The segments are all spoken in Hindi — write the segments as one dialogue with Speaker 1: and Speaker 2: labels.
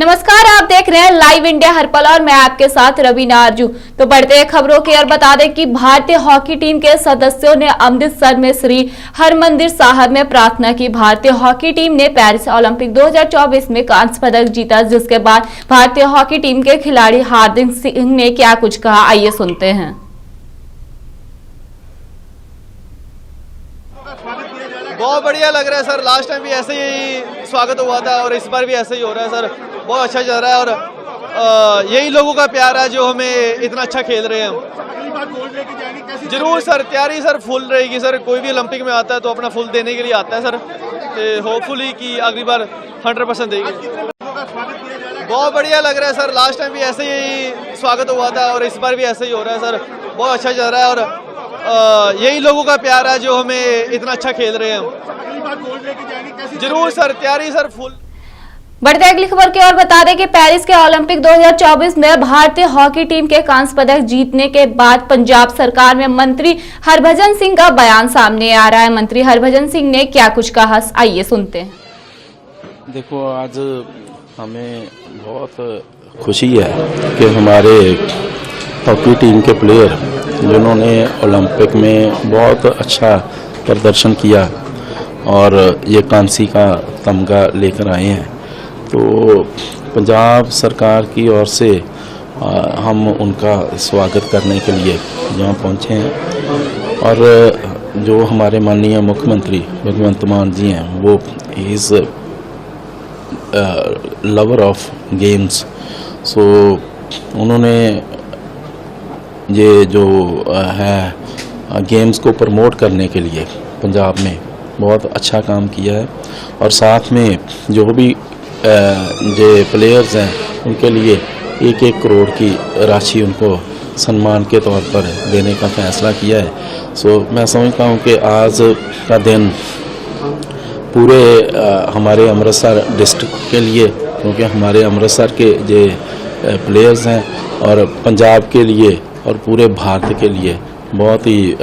Speaker 1: नमस्कार, आप देख रहे हैं लाइव इंडिया हर पल और मैं आपके साथ रवीना आरजू। तो बढ़ते हैं खबरों की और बता दें कि भारतीय हॉकी टीम के सदस्यों ने अमृतसर में श्री हरमंदिर साहब में प्रार्थना की। भारतीय हॉकी टीम ने पेरिस ओलंपिक 2024 में कांस्य पदक जीता, जिसके बाद भारतीय हॉकी टीम के खिलाड़ी हार्दिक सिंह ने क्या कुछ कहा, आइए सुनते हैं।
Speaker 2: बहुत बढ़िया लग रहा है सर। लास्ट टाइम भी ऐसे ही स्वागत हुआ था और इस बार भी ऐसे ही हो रहा है सर। बहुत अच्छा चल रहा है और यही लोगों का प्यार है जो हमें इतना अच्छा खेल रहे हैं। जरूर सर, तैयारी सर फुल रहेगी सर। कोई भी ओलंपिक में आता है तो अपना फुल देने के लिए आता है सर। तो होपफुली कि अगली बार 100% देंगे। बहुत बढ़िया लग रहा है सर। लास्ट टाइम भी ऐसे ही स्वागत हुआ था और इस बार भी ऐसे ही हो रहा है सर। बहुत अच्छा चल रहा है और यही लोगों का प्यार है जो हमें इतना अच्छा खेल रहे हैं। जरूर सर, तैयारी सर फुल।
Speaker 1: बढ़ते अगली खबर की ओर बता दें कि पेरिस के ओलंपिक 2024 में भारतीय हॉकी टीम के कांस्य पदक जीतने के बाद पंजाब सरकार में मंत्री हरभजन सिंह का बयान सामने आ रहा है। मंत्री हरभजन सिंह ने क्या कुछ कहा, आइए सुनते हैं।
Speaker 3: देखो, आज हमें बहुत खुशी है कि हमारे हॉकी टीम के प्लेयर जिन्होंने ओलंपिक में बहुत अच्छा प्रदर्शन किया और ये कांसी का तमगा लेकर आए हैं, तो पंजाब सरकार की ओर से हम उनका स्वागत करने के लिए यहाँ पहुँचे हैं। और जो हमारे माननीय मुख्यमंत्री भगवंत मान जी हैं, वो इज़ लवर ऑफ गेम्स। सो उन्होंने ये जो है गेम्स को प्रमोट करने के लिए पंजाब में बहुत अच्छा काम किया है। और साथ में जो भी जो प्लेयर्स हैं उनके लिए 1-1 करोड़ की राशि उनको सम्मान के तौर पर देने का फैसला किया है। सो मैं समझता हूँ कि आज का दिन पूरे हमारे अमृतसर डिस्ट्रिक्ट के लिए, क्योंकि हमारे अमृतसर के जो प्लेयर्स हैं और पंजाब के लिए और पूरे भारत के लिए बहुत ही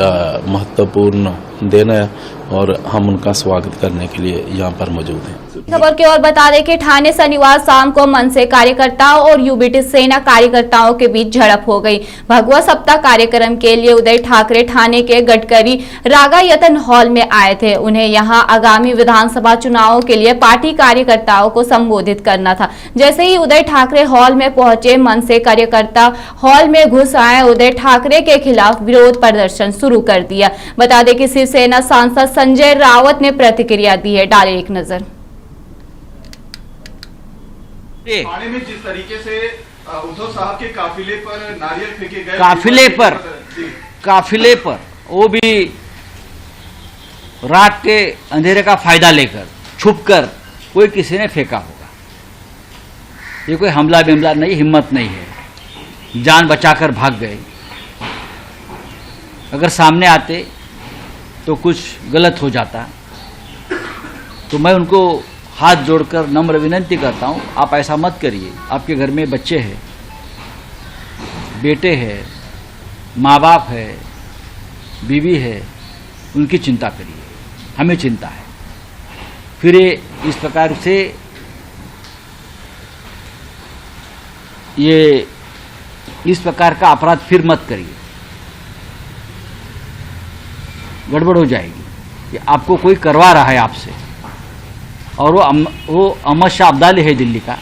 Speaker 3: महत्वपूर्ण दिन है और हम उनका स्वागत करने के लिए यहाँ पर मौजूद हैं।
Speaker 1: खबर की ओर बता दें कि ठाणे शनिवार शाम को मनसे कार्यकर्ताओं और यूबीटी सेना कार्यकर्ताओं के बीच झड़प हो गई। भगवा सप्ताह कार्यक्रम के लिए उदय ठाकरे ठाणे के गडकरी रागायतन हॉल में आए थे। उन्हें यहां आगामी विधानसभा चुनावों के लिए पार्टी कार्यकर्ताओं को संबोधित करना था। जैसे ही उदय ठाकरे हॉल में पहुंचे, मनसे कार्यकर्ता हॉल में घुस आए, उदय ठाकरे के खिलाफ विरोध प्रदर्शन शुरू कर दिया। बता दें कि शिवसेना सांसद संजय रावत ने प्रतिक्रिया दी है, डाले एक नजर।
Speaker 4: ठाणे में जिस तरीके से उद्धव साहब के काफिले पर नारियल फेंके गए,
Speaker 5: काफिले पर वो भी रात के अंधेरे का फायदा लेकर छुपकर कोई किसी ने फेंका होगा। ये कोई हमला बिमला नहीं, हिम्मत नहीं है, जान बचाकर भाग गए। अगर सामने आते तो कुछ गलत हो जाता, तो मैं उनको हाथ जोड़कर नम्र विनती करता हूँ, आप ऐसा मत करिए। आपके घर में बच्चे हैं, बेटे हैं, माँ बाप है, बीवी है, उनकी चिंता करिए, हमें चिंता है। फिर ये इस प्रकार से इस प्रकार का अपराध फिर मत करिए, गड़बड़ हो जाएगी। कि आपको कोई करवा रहा है आपसे, और वो अहमद शाह अब्दाली है दिल्ली का,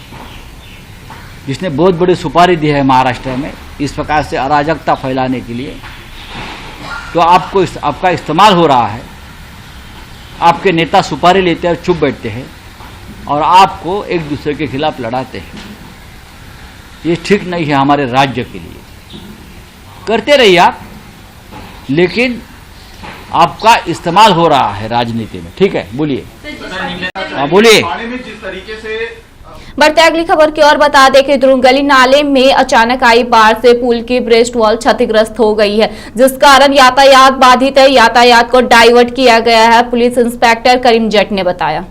Speaker 5: जिसने बहुत बड़ी सुपारी दी है महाराष्ट्र में इस प्रकार से अराजकता फैलाने के लिए। तो आपका इस्तेमाल हो रहा है। आपके नेता सुपारी लेते हैं, चुप बैठते हैं और आपको एक दूसरे के खिलाफ लड़ाते हैं। ये ठीक नहीं है हमारे राज्य के लिए। करते रहिए आप, लेकिन आपका इस्तेमाल हो रहा है राजनीति में, ठीक है? बोलिए, बोलिए।
Speaker 4: जिस तरीके से
Speaker 1: बढ़ते अगली खबर की ओर बता दें कि दुर्गली नाले में अचानक आई बाढ़ से पुल की ब्रेस्ट वॉल क्षतिग्रस्त हो गई है, जिस कारण यातायात बाधित है। यातायात को डाइवर्ट किया गया है, पुलिस इंस्पेक्टर करीम जट ने बताया।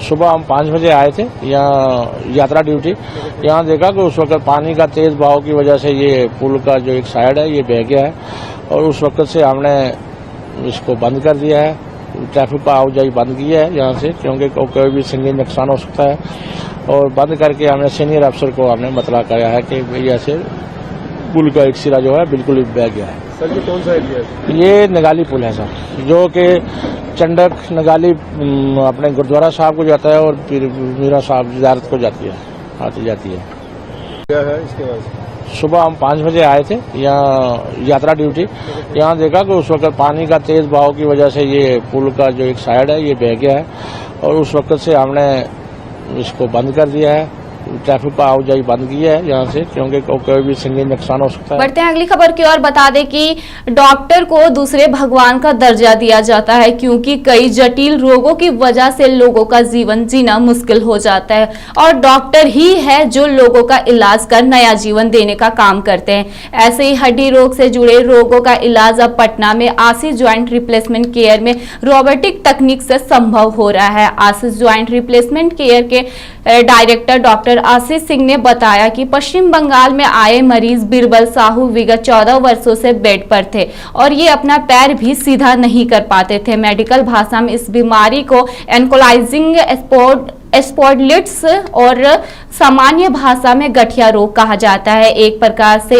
Speaker 6: सुबह हम 5 बजे आए थे यहाँ यात्रा ड्यूटी। यहाँ देखा कि उस वक्त पानी का तेज बहाव की वजह से ये पुल का जो एक साइड है ये बह गया है और उस वक्त से हमने इसको बंद कर दिया है। ट्रैफिक का आवाजाही बंद की है यहाँ से, क्योंकि कोई भी संगीन नुकसान हो सकता है। और बंद करके हमने सीनियर अफसर को हमने मतला कराया है कि भाई ऐसे पुल का एक सिरा जो है बिल्कुल ही बह गया है।
Speaker 7: सर ये कौन सा एरिया है?
Speaker 6: ये नगाली पुल है सर, जो कि चंडक नगाली अपने गुरुद्वारा साहब को जाता है और फिर मीरा साहब जियारत को जाती है, आती जाती है।
Speaker 7: क्या है इसके बाद?
Speaker 6: सुबह हम 5 बजे आए थे यहाँ यात्रा ड्यूटी। यहाँ देखा कि उस वक्त पानी का तेज बहाव की वजह से ये पुल का जो एक साइड है ये बह गया है और उस वक्त से हमने इसको बंद कर दिया है। ट्रैफिक का आवाजाही बंद की है यहाँ से, क्योंकि कोई भी संगीन नुकसान हो सकता है।
Speaker 1: बढ़ते हैं अगली खबर की ओर। बता दें कि डॉक्टर को दूसरे भगवान का दर्जा दिया जाता है, क्योंकि कई जटिल रोगों की वजह से लोगों का जीवन जीना मुश्किल हो जाता है और डॉक्टर ही है जो लोगों का इलाज कर नया जीवन देने का काम करते हैं। ऐसे ही हड्डी रोग से जुड़े रोगों का इलाज अब पटना में आशीष ज्वाइंट रिप्लेसमेंट केयर में रोबोटिक तकनीक से संभव हो रहा है। आशीष ज्वाइंट रिप्लेसमेंट केयर के डायरेक्टर डॉक्टर आशीष सिंह ने बताया कि पश्चिम बंगाल में आए मरीज बीरबल साहू विगत 14 वर्षों से बेड पर थे और ये अपना पैर भी सीधा नहीं कर पाते थे। मेडिकल भाषा में इस बीमारी को एंकोलाइजिंग स्पॉन्डिलिटिस और सामान्य भाषा में गठिया रोग कहा जाता है। एक प्रकार से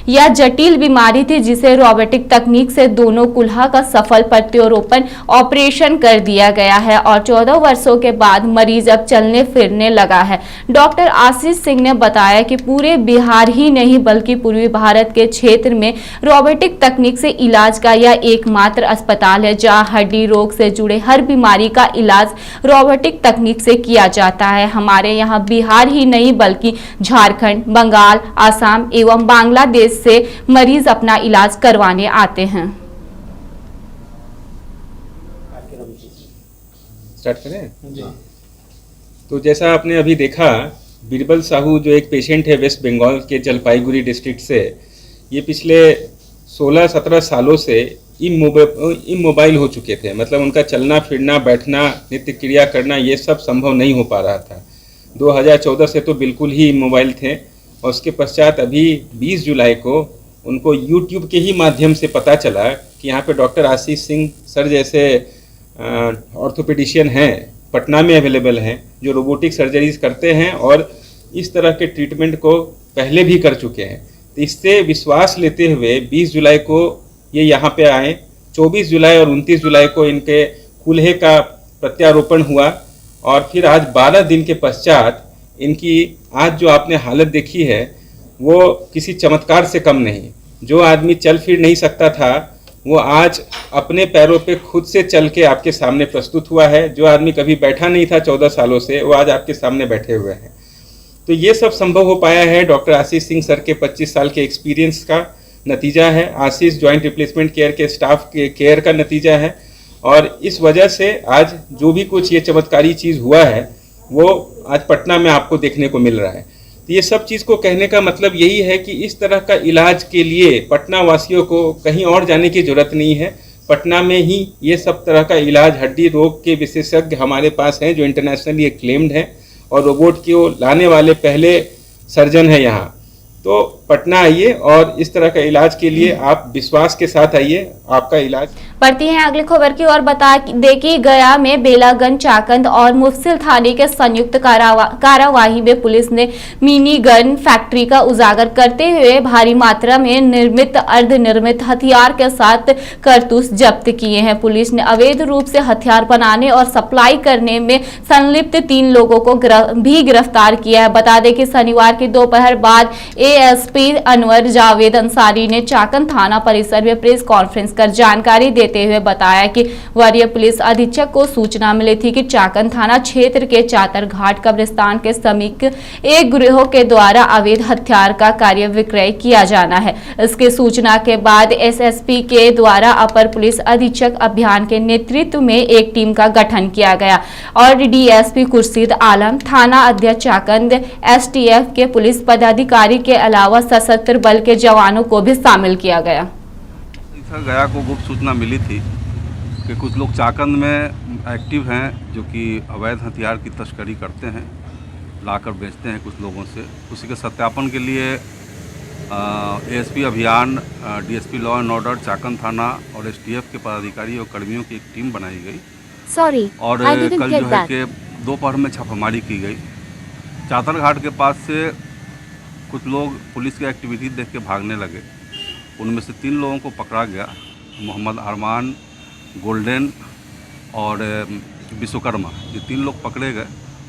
Speaker 1: यह जटिल बीमारी थी जिसे रोबोटिक तकनीक से दोनों कुल्हा का सफल प्रत्यारोपण ऑपरेशन कर दिया गया है और 14 वर्षों के बाद मरीज अब चलने फिरने लगा है। डॉक्टर आशीष सिंह ने बताया कि पूरे बिहार ही नहीं बल्कि पूर्वी भारत के क्षेत्र में रोबोटिक तकनीक से इलाज का यह एकमात्र अस्पताल है जहां हड्डी रोग से जुड़े हर बीमारी का इलाज रोबोटिक तकनीक से किया जाता है। हमारे यहाँ बिहार ही नहीं बल्कि झारखंड, बंगाल, आसाम एवं बांग्लादेश से मरीज अपना इलाज करवाने आते हैं।
Speaker 8: स्टार्ट करें जी। तो जैसा आपने अभी देखा, बीरबल साहू जो एक पेशेंट है वेस्ट बंगाल के जलपाईगुड़ी डिस्ट्रिक्ट से, ये पिछले 16-17 सालों से इमोबाइल हो चुके थे। मतलब उनका चलना फिरना, बैठना, नित्य क्रिया करना ये सब संभव नहीं हो पा रहा था। 2014 से तो बिल्कुल ही इमोबाइल थे और उसके पश्चात अभी 20 जुलाई को उनको YouTube के ही माध्यम से पता चला कि यहाँ पे डॉक्टर आशीष सिंह सर जैसे ऑर्थोपेडिशियन हैं, पटना में अवेलेबल हैं, जो रोबोटिक सर्जरीज करते हैं और इस तरह के ट्रीटमेंट को पहले भी कर चुके हैं। तो इससे विश्वास लेते हुए 20 जुलाई को ये यहाँ पे आए। 24 जुलाई और 29 जुलाई को इनके कुल्हे का प्रत्यारोपण हुआ और फिर आज 12 दिन के पश्चात इनकी आज जो आपने हालत देखी है वो किसी चमत्कार से कम नहीं। जो आदमी चल फिर नहीं सकता था वो आज अपने पैरों पे खुद से चल के आपके सामने प्रस्तुत हुआ है। जो आदमी कभी बैठा नहीं था 14 सालों से, वो आज आपके सामने बैठे हुए हैं। तो ये सब संभव हो पाया है डॉक्टर आशीष सिंह सर के 25 साल के एक्सपीरियंस का नतीजा है, आशीष ज्वाइंट रिप्लेसमेंट केयर के स्टाफ के केयर का नतीजा है। और इस वजह से आज जो भी कुछ ये चमत्कारी चीज़ हुआ है वो आज पटना में आपको देखने को मिल रहा है। तो ये सब चीज़ को कहने का मतलब यही है कि इस तरह का इलाज के लिए पटना वासियों को कहीं और जाने की ज़रूरत नहीं है। पटना में ही ये सब तरह का इलाज, हड्डी रोग के विशेषज्ञ हमारे पास हैं जो इंटरनेशनली एक्लेम्ड हैं और रोबोट को लाने वाले पहले सर्जन है यहाँ। तो पटना आइए और इस तरह का इलाज के लिए आप विश्वास के साथ आइए, आपका इलाज।
Speaker 1: बढ़ती हैं अगली खबर की ओर। बता दें कि गया में बेलागंज, चाकंद और मुफस्सिल थाने के संयुक्त कार्यवाही में पुलिस ने मिनी गन फैक्ट्री का उजागर करते हुए भारी मात्रा में निर्मित अर्धनिर्मित हथियार के साथ कारतूस जब्त किए हैं। पुलिस ने अवैध रूप से हथियार बनाने और सप्लाई करने में संलिप्त 3 लोगों को भी गिरफ्तार किया है। बता दें कि शनिवार की दोपहर बाद एएसपी अनवर जावेद अंसारी ने चाकंद थाना परिसर में प्रेस कॉन्फ्रेंस कर जानकारी देते हुए बताया कि वरीय पुलिस अधीक्षक को सूचना मिली थी कि चाकंद थाना क्षेत्र के चातर घाट कब्रिस्तान के समीप एक गिरोह के द्वारा अवैध हथियार का कार्य विक्रय किया जाना है। इसके सूचना के बाद एसएसपी के द्वारा अपर पुलिस अधीक्षक अभियान के नेतृत्व में एक टीम का गठन किया गया और डीएसपी खुर्शीद आलम, थाना अध्यक्ष चाकंद, एसटीएफ के पुलिस पदाधिकारी के अलावा सशस्त्र बल के जवानों को भी शामिल किया गया।
Speaker 9: गया को गुप्त सूचना मिली थी कि कुछ लोग चाकंद में एक्टिव हैं जो कि अवैध हथियार की तस्करी करते हैं, लाकर बेचते हैं कुछ लोगों से। उसी के सत्यापन के लिए एएसपी अभियान, DSP law and order, Chakand थाना और एसटीएफ के पदाधिकारी और कर्मियों की एक टीम बनाई गई। और कल जो है कि दोपहर में छापामारी की गई। चातर घाट के पास से कुछ लोग पुलिस की एक्टिविटी देख के भागने लगे। उनमें से 3 लोगों को पकड़ा गया, मोहम्मद अरमान, गोल्डन और विश्वकर्मा। ये 3 लोग पकड़े गए।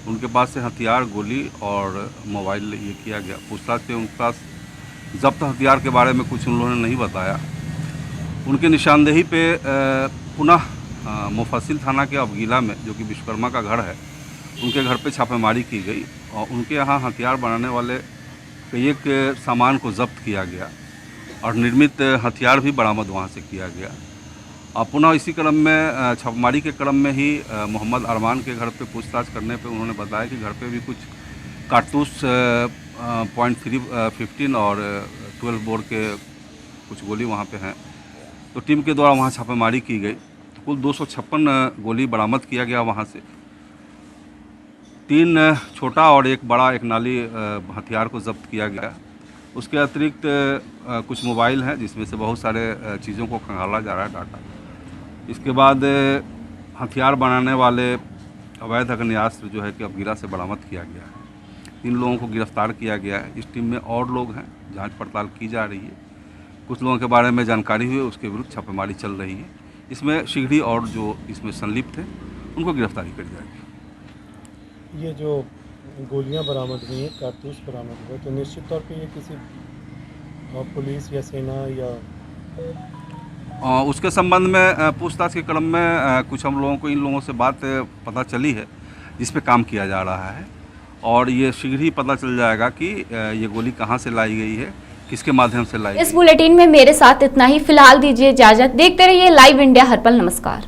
Speaker 9: उनके पास से हथियार, गोली और मोबाइल ये किया गया। पूछताछ से उनके पास जब्त हथियार के बारे में कुछ उन्होंने नहीं बताया। उनके निशानदेही पे पुनः मुफस्सिल थाना के अबगीला में, जो कि विश्वकर्मा का घर है, उनके घर पे छापेमारी की गई और उनके यहाँ हथियार बनाने वाले कई एक सामान को जब्त किया गया और निर्मित हथियार भी बरामद वहाँ से किया गया। और पुनः इसी क्रम में छापेमारी के क्रम में ही मोहम्मद अरमान के घर पे पूछताछ करने पे उन्होंने बताया कि घर पे भी कुछ कारतूस .315 और 12 बोर के कुछ गोली वहाँ पे हैं। तो टीम के द्वारा वहाँ छापेमारी की गई। कुल 256 गोली बरामद किया गया वहाँ से। 3 छोटा और 1 बड़ा एक नाली हथियार को जब्त किया गया। उसके अतिरिक्त कुछ मोबाइल हैं जिसमें से बहुत सारे चीज़ों को खंगाला जा रहा है, डाटा। इसके बाद हथियार बनाने वाले अवैध अग्नेयास्त्र जो है कि अबगीला से बरामद किया गया है। 3 लोगों को गिरफ्तार किया गया है। इस टीम में और लोग हैं, जांच पड़ताल की जा रही है। कुछ लोगों के बारे में जानकारी हुई, उसके विरुद्ध छापेमारी चल रही है। इसमें शीघ्र ही और जो इसमें संलिप्त हैं उनको गिरफ्तारी करी जाएगी।
Speaker 7: ये जो गोलियां बरामद हुई हैं, कारतूस बरामद हुए, तो निश्चित तौर पे ये किसी पुलिस या सेना या
Speaker 9: उसके संबंध में पूछताछ के क्रम में कुछ हम लोगों को इन लोगों से बात पता चली है जिस पे काम किया जा रहा है और ये शीघ्र ही पता चल जाएगा कि ये गोली कहाँ से लाई गई है, किसके माध्यम से लाई गई।
Speaker 1: इस बुलेटिन में मेरे साथ इतना ही। फिलहाल दीजिए इजाजत। देखते रहिए लाइव इंडिया हर पल। नमस्कार।